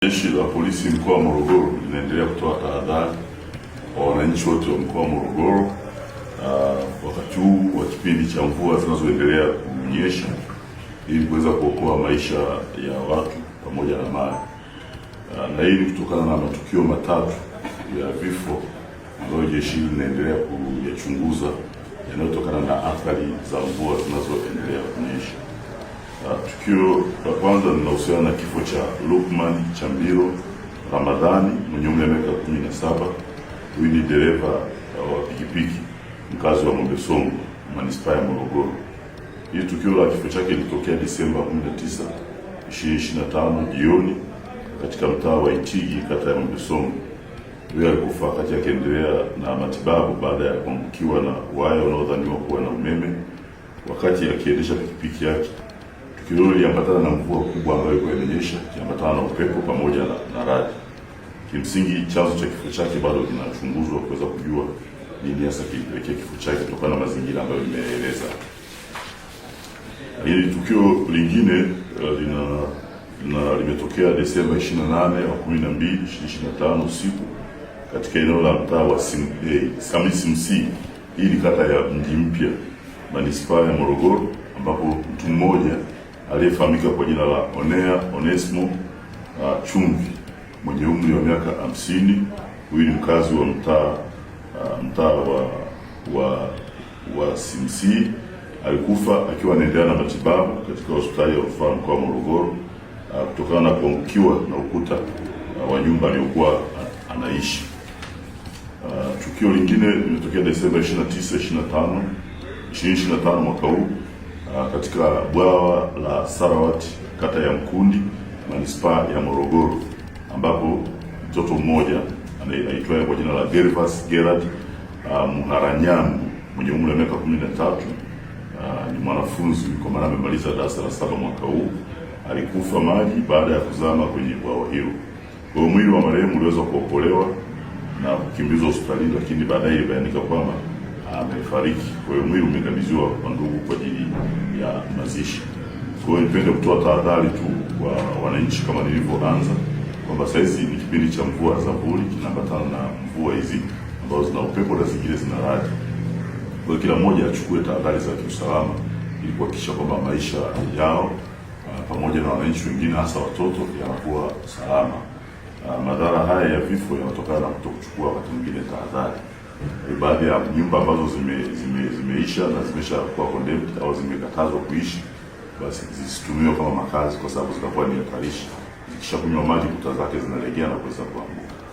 Jeshi la Polisi mkoa wa Morogoro linaendelea kutoa tahadhari kwa wananchi wote wa mkoa wa Morogoro wakati huu wa kipindi cha mvua zinazoendelea kunyesha ili kuweza kuokoa maisha ya watu pamoja na mali. Na hii ni kutokana na matukio matatu ya vifo ambayo jeshi linaendelea kuyachunguza yanayotokana na athari za mvua zinazoendelea kunyesha. Tukio la kwanza linahusiana na kifo cha Lukman Chambiro Ramadhani mwenye umri wa miaka 17. Huyu ni dereva wa pikipiki mkazi wa Ng'ombe Songo, manispaa ya Morogoro. Hili tukio la kifo chake lilitokea Disemba 19, 2025 jioni katika mtaa wa Itigi, kata ya Ng'ombe Songo. Huyu alikufa wakati akiendelea na matibabu baada ya kuangukiwa na waya unaodhaniwa kuwa na umeme wakati akiendesha pikipiki yake. Tukio hilo liliambatana na mvua kubwa ambayo ilikuwa imenyesha, ikiambatana na upepo pamoja na radi. Kimsingi chanzo cha kifo chake bado kinachunguzwa kuweza kujua nini hasa kilipelekea kifo chake kutokana na mazingira ambayo nimeeleza. Hili tukio lingine limetokea Desemba 28, 2025 usiku katika eneo la mtaa wa Samisi Msi. Hii ni kata ya Mji Mpya, manispaa ya Morogoro, ambapo mtu mmoja aliyefahamika kwa jina la Onesmo Chumvi mwenye umri wa miaka 50, huyu ni mkazi wa mtaa wa Simsi, alikufa akiwa anaendelea na matibabu katika hospitali ya rufaa mkoa wa Morogoro kutokana na kuangukiwa na ukuta wa nyumba aliyokuwa anaishi. Tukio lingine limetokea Desemba 29, 2025 mwaka huu katika bwawa la Sarawati, kata ya Mkundi, manispaa ya Morogoro, ambapo mtoto mmoja anaitwa kwa jina la Gervas Gerard Muharanyamu mwenye umri wa miaka 13, ni mwanafunzi kwa maana amemaliza darasa la 7 mwaka huu, alikufa maji baada ya kuzama kwenye bwawa hilo. Kwa hiyo mwili wa marehemu uliweza kuokolewa na kukimbizwa hospitalini, lakini baadaye ilibainika kwamba amefariki. Kwa hiyo mwili umekabidhiwa kwa ndugu kwa ajili ya mazishi. Kwa hiyo nipende kutoa tahadhari tu kwa wananchi kama nilivyoanza kwamba saizi ni kipindi cha mvua za vuli, kinaambatana na mvua hizi ambazo zina upepo na zingine zina radi. Kwa hiyo kila mmoja achukue tahadhari za kiusalama ili kuhakikisha kwamba maisha yao pamoja na wananchi wengine hasa watoto yanakuwa salama. Madhara haya ya vifo yanatokana na kutokuchukua wakati mwingine tahadhari. Baadhi ya nyumba ambazo zimeisha na zimeshakuwa condemned au zimekatazwa kuishi, basi zisitumiwe kama makazi kwa sababu zitakuwa ni hatarishi. Zikishakunywa maji kuta zake zinalegea na kuweza